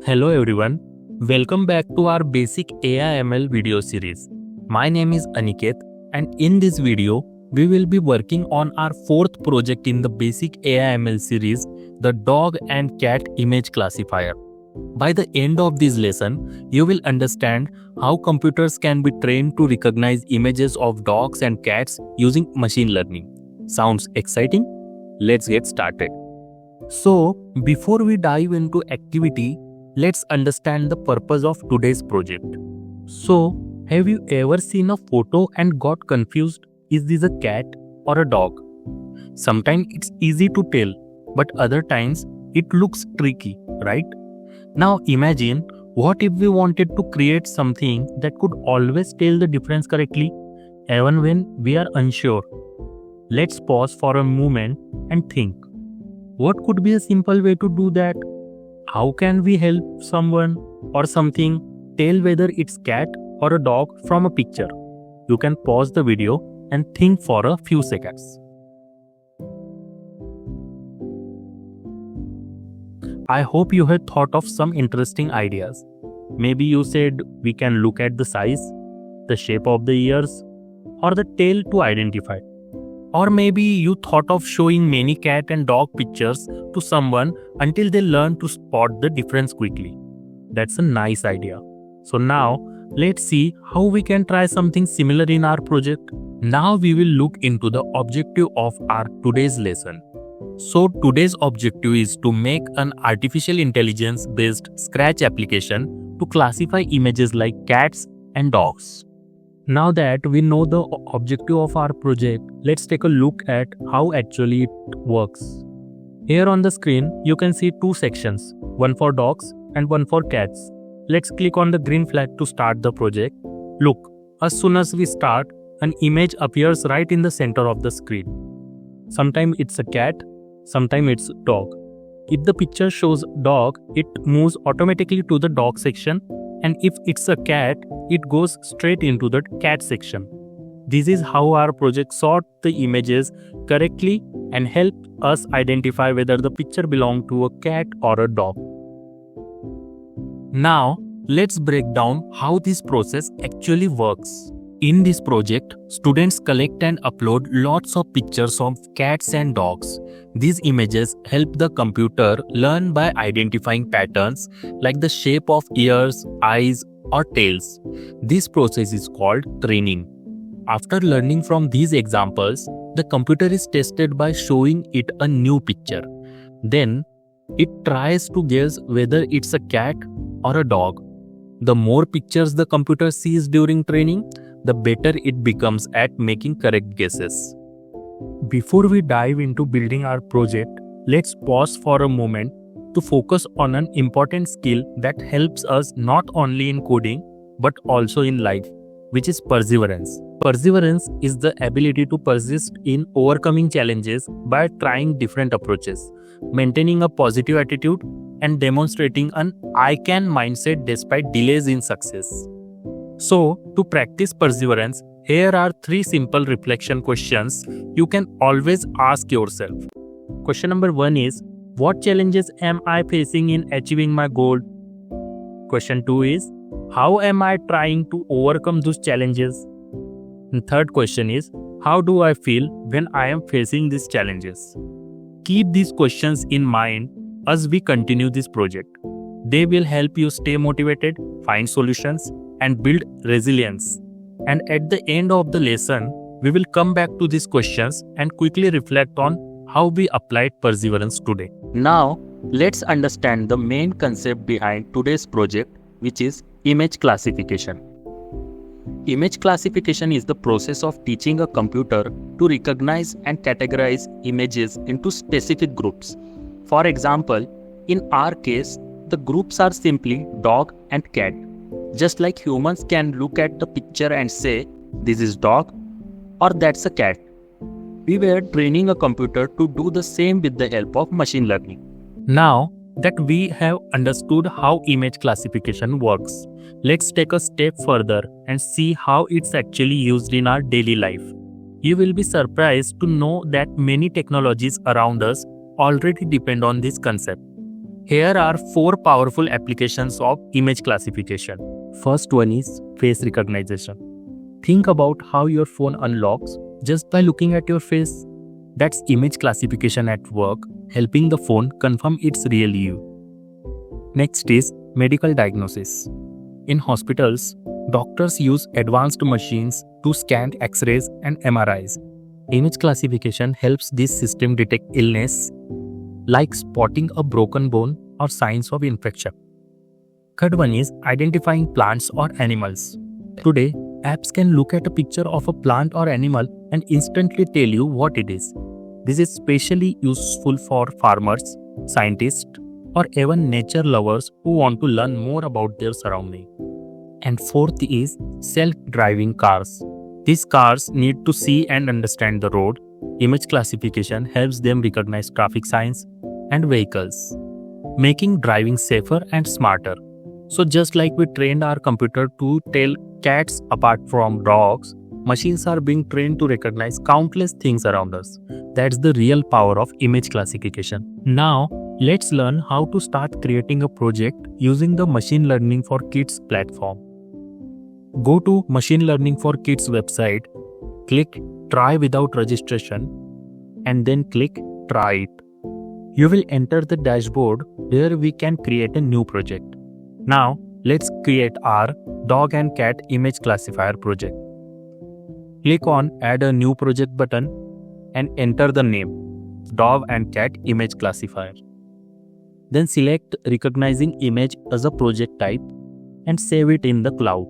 Hello everyone, welcome back to our basic AI/ML video series. My name is Aniket and in this video we will be working on our fourth project in the basic AI/ML series, the Dog and Cat Image Classifier. By the end of this lesson, you will understand how computers can be trained to recognize images of dogs and cats using machine learning. Sounds exciting? Let's get started. So, before we dive into activity, let's understand the purpose of today's project. So, have you ever seen a photo and got confused? Is this a cat or a dog? Sometimes it's easy to tell, but other times it looks tricky, right? Now imagine, what if we wanted to create something that could always tell the difference correctly, even when we are unsure? Let's pause for a moment and think. What could be a simple way to do that? How can we help someone or something tell whether it's cat or a dog from a picture? You can pause the video and think for a few seconds. I hope you have thought of some interesting ideas. Maybe you said we can look at the size, the shape of the ears, or the tail to identify. Or maybe you thought of showing many cat and dog pictures to someone until they learn to spot the difference quickly. That's a nice idea. So now, let's see how we can try something similar in our project. Now we will look into the objective of our today's lesson. So today's objective is to make an artificial intelligence based Scratch application to classify images like cats and dogs. Now that we know the objective of our project, let's take a look at how actually it works. Here on the screen, you can see two sections, one for dogs and one for cats. Let's click on the green flag to start the project. Look, as soon as we start, an image appears right in the center of the screen. Sometimes it's a cat, sometimes it's a dog. If the picture shows dog, it moves automatically to the dog section, and if it's a cat, it goes straight into the cat section. This is how our project sorts the images correctly and helps us identify whether the picture belongs to a cat or a dog. Now, let's break down how this process actually works. In this project, students collect and upload lots of pictures of cats and dogs. These images help the computer learn by identifying patterns like the shape of ears, eyes, or tails. This process is called training. After learning from these examples, the computer is tested by showing it a new picture. Then, it tries to guess whether it's a cat or a dog. The more pictures the computer sees during training, the better it becomes at making correct guesses. Before we dive into building our project, let's pause for a moment to focus on an important skill that helps us not only in coding but also in life, which is perseverance. Perseverance is the ability to persist in overcoming challenges by trying different approaches, maintaining a positive attitude, and demonstrating an "I can" mindset despite delays in success. So, to practice perseverance, here are 3 simple reflection questions you can always ask yourself. Question number 1 is, what challenges am I facing in achieving my goal? Question 2 is, how am I trying to overcome those challenges? And third question is, how do I feel when I am facing these challenges? Keep these questions in mind as we continue this project. They will help you stay motivated, find solutions, and build resilience. And at the end of the lesson, we will come back to these questions and quickly reflect on how we applied perseverance today. Now, let's understand the main concept behind today's project, which is image classification. Image classification is the process of teaching a computer to recognize and categorize images into specific groups. For example, in our case, the groups are simply dog and cat. Just like humans can look at the picture and say, this is dog or that's a cat. We were training a computer to do the same with the help of machine learning. Now that we have understood how image classification works, let's take a step further and see how it's actually used in our daily life. You will be surprised to know that many technologies around us already depend on this concept. Here are 4 powerful applications of image classification. First one is face recognition. Think about how your phone unlocks just by looking at your face. That's image classification at work, helping the phone confirm it's real you. Next is medical diagnosis. In hospitals, doctors use advanced machines to scan X-rays and MRIs. Image classification helps this system detect illness, like spotting a broken bone or signs of infection. Third one is identifying plants or animals. Today, apps can look at a picture of a plant or animal and instantly tell you what it is. This is especially useful for farmers, scientists, or even nature lovers who want to learn more about their surroundings. And fourth is self-driving cars. These cars need to see and understand the road. Image classification helps them recognize traffic signs and vehicles, making driving safer and smarter. So just like we trained our computer to tell cats apart from dogs, machines are being trained to recognize countless things around us. That's the real power of image classification. Now, let's learn how to start creating a project using the Machine Learning for Kids platform. Go to Machine Learning for Kids website, click Try without registration, and then click Try it. You will enter the dashboard where we can create a new project. Now, let's create our Dog and Cat Image Classifier project. Click on Add a New Project button and enter the name, Dog and Cat Image Classifier. Then select Recognizing Image as a project type and save it in the cloud.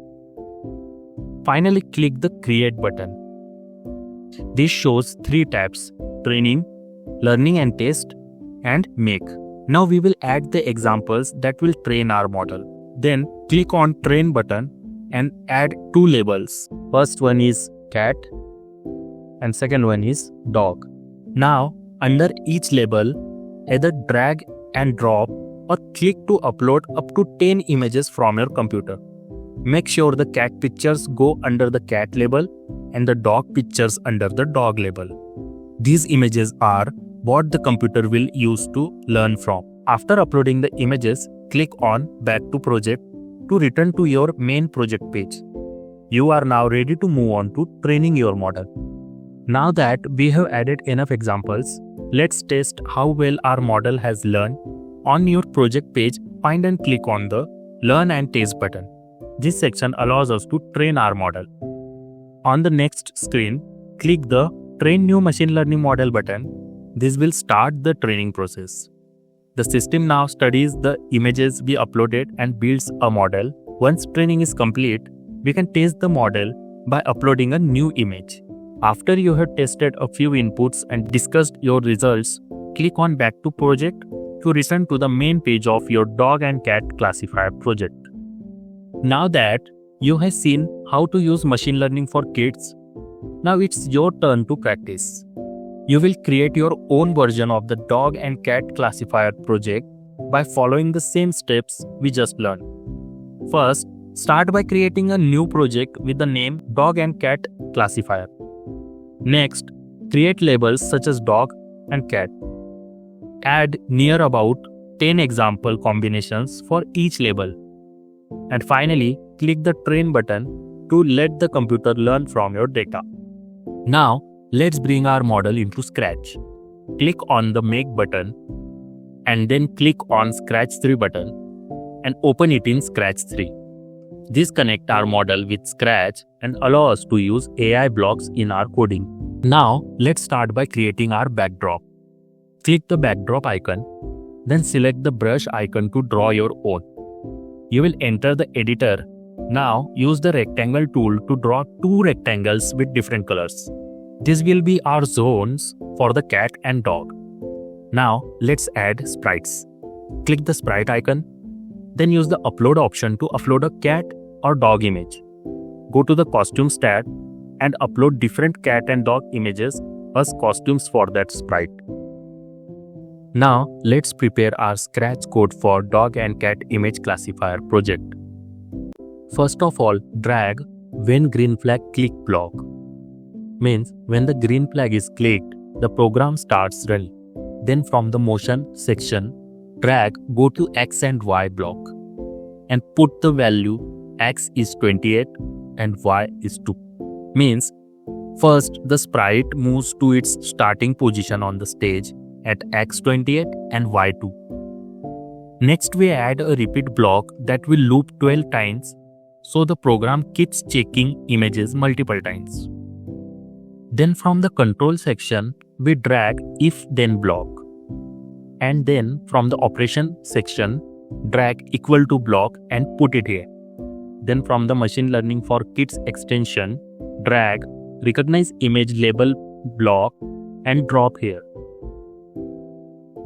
Finally, click the Create button. This shows 3 tabs: Training, Learning and Test, and Make. Now we will add the examples that will train our model. Then click on Train button and add 2 labels. First one is Cat and second one is Dog. Now under each label, either drag and drop or click to upload up to 10 images from your computer. Make sure the cat pictures go under the cat label and the dog pictures under the dog label. These images are what the computer will use to learn from. After uploading the images, click on Back to Project to return to your main project page. You are now ready to move on to training your model. Now that we have added enough examples, let's test how well our model has learned. On your project page, find and click on the Learn and Test button. This section allows us to train our model. On the next screen, click the Train New Machine Learning Model button. This will start the training process. The system now studies the images we uploaded and builds a model. Once training is complete, we can test the model by uploading a new image. After you have tested a few inputs and discussed your results, click on Back to Project to return to the main page of your Dog and Cat Classifier project. Now that you have seen how to use machine learning for kids, now it's your turn to practice. You will create your own version of the Dog and Cat Classifier project by following the same steps we just learned. First, start by creating a new project with the name Dog and Cat Classifier. Next, create labels such as dog and cat. Add near about 10 example combinations for each label. And finally, click the Train button to let the computer learn from your data. Now, let's bring our model into Scratch. Click on the Make button and then click on Scratch 3 button and open it in Scratch 3. This connects our model with Scratch and allow us to use AI blocks in our coding. Now, let's start by creating our backdrop. Click the backdrop icon, then select the brush icon to draw your own. You will enter the editor. Now, use the rectangle tool to draw 2 rectangles with different colors. This will be our zones for the cat and dog. Now, let's add sprites. Click the sprite icon, then use the upload option to upload a cat or dog image. Go to the costumes tab and upload different cat and dog images as costumes for that sprite. Now, let's prepare our Scratch code for Dog and Cat Image Classifier project. First of all, drag When Green Flag Click block. Means when the green flag is clicked, the program starts running. Then from the motion section, drag go to X and Y block and put the value X is 28 and Y is 2. Means first the sprite moves to its starting position on the stage at X28 and Y2. Next we add a repeat block that will loop 12 times, so the program keeps checking images multiple times. Then from the control section, we drag if then block. And then from the operation section, drag equal to block and put it here. Then from the machine learning for kids extension, drag recognize image label block and drop here.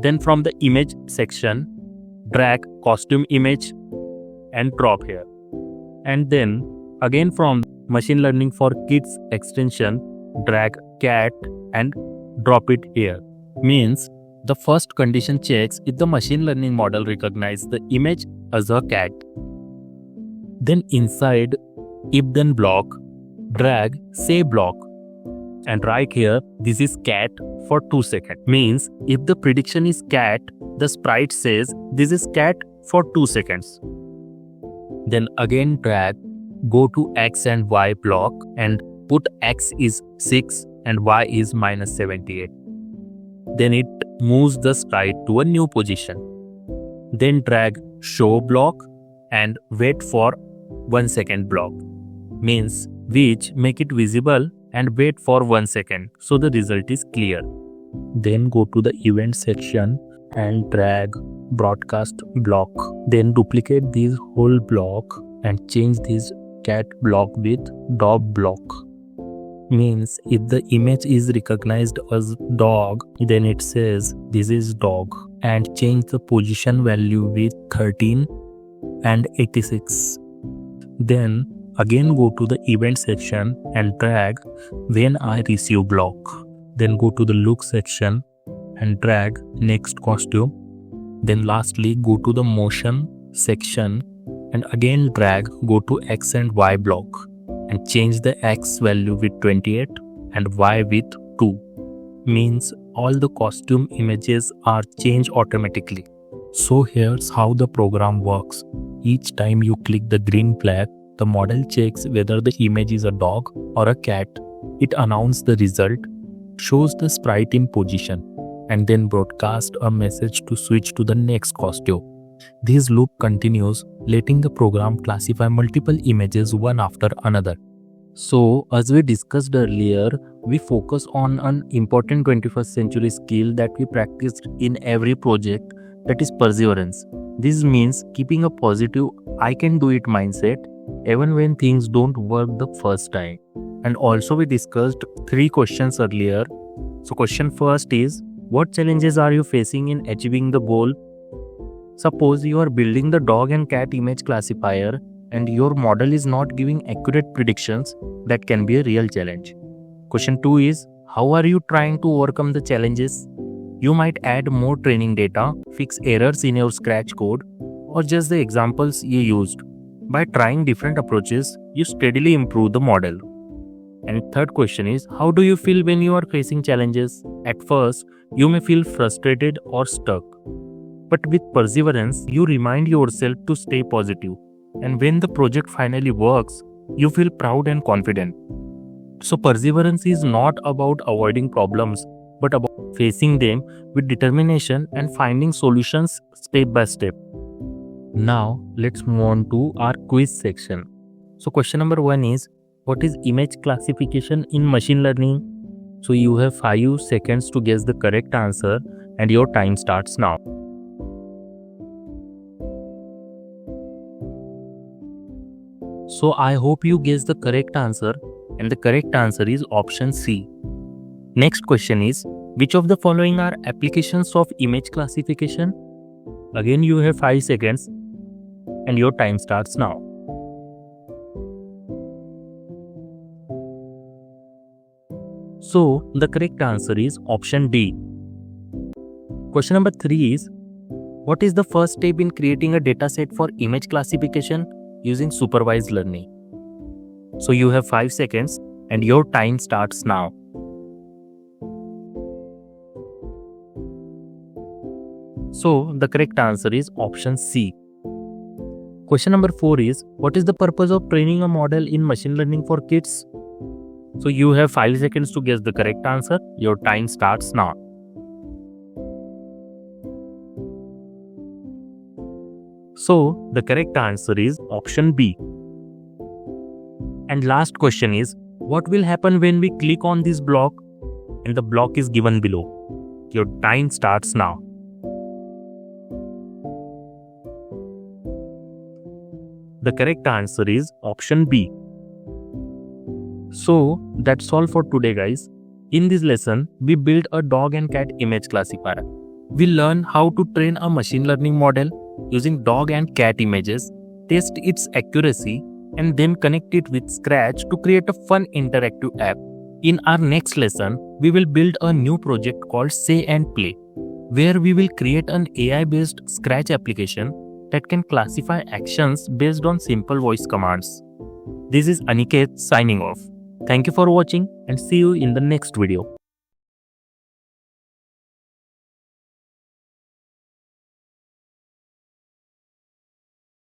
Then from the image section, drag costume image and drop here. And then again from machine learning for kids extension, drag cat and drop it here. Means the first condition checks if the machine learning model recognizes the image as a cat. Then inside if then block, drag say block and write here this is cat for 2 seconds. Means if the prediction is cat, the sprite says this is cat for 2 seconds. Then again drag go to X and Y block and put X is 6 and Y is minus 78. Then it moves the sprite to a new position. Then drag show block and wait for 1 second block. Means which make it visible and wait for 1 second so the result is clear. Then go to the event section and drag broadcast block. Then duplicate this whole block and change this cat block with dog block. Means if the image is recognized as dog, then it says this is dog, and change the position value with 13 and 86. Then again go to the event section and drag when I receive block. Then go to the look section and drag next costume. Then lastly go to the motion section and again drag go to X and Y block and change the X value with 28 and Y with 2. Means all the costume images are changed automatically. So here's how the program works. Each time you click the green flag, the model checks whether the image is a dog or a cat. It announces the result, shows the sprite in position, and then broadcasts a message to switch to the next costume. This loop continues, letting the program classify multiple images one after another. So, as we discussed earlier, we focus on an important 21st century skill that we practiced in every project, that is perseverance. This means keeping a positive I can do it mindset even when things don't work the first time. And also we discussed 3 questions earlier. So question first is, what challenges are you facing in achieving the goal? Suppose you are building the dog and cat image classifier and your model is not giving accurate predictions. That can be a real challenge. Question 2 is, how are you trying to overcome the challenges? You might add more training data, fix errors in your scratch code, or just the examples you used. By trying different approaches, you steadily improve the model. And third question is, how do you feel when you are facing challenges? At first, you may feel frustrated or stuck. But with perseverance, you remind yourself to stay positive. And when the project finally works, you feel proud and confident. So perseverance is not about avoiding problems, but about facing them with determination and finding solutions step by step. Now, let's move on to our quiz section. So question number 1 is, what is image classification in machine learning? So you have 5 seconds to guess the correct answer and your time starts now. So I hope you guessed the correct answer, and the correct answer is option C. Next question is, which of the following are applications of image classification? Again you have 5 seconds and your time starts now. So the correct answer is option D. Question number 3 is, what is the first step in creating a dataset for image classification using supervised learning? So you have 5 seconds and your time starts now. So the correct answer is option C. Question number 4 is, what is the purpose of training a model in machine learning for kids? So you have 5 seconds to guess the correct answer. Your time starts now. So the correct answer is option B. And last question is, what will happen when we click on this block? And the block is given below. Your time starts now. The correct answer is option B. So that's all for today, guys. In this lesson, we built a dog and cat image classifier. We learn how to train a machine learning model using dog and cat images, test its accuracy, and then connect it with Scratch to create a fun interactive app. In our next lesson, we will build a new project called Say and Play, where we will create an AI-based Scratch application that can classify actions based on simple voice commands. This is Aniket signing off. Thank you for watching and see you in the next video.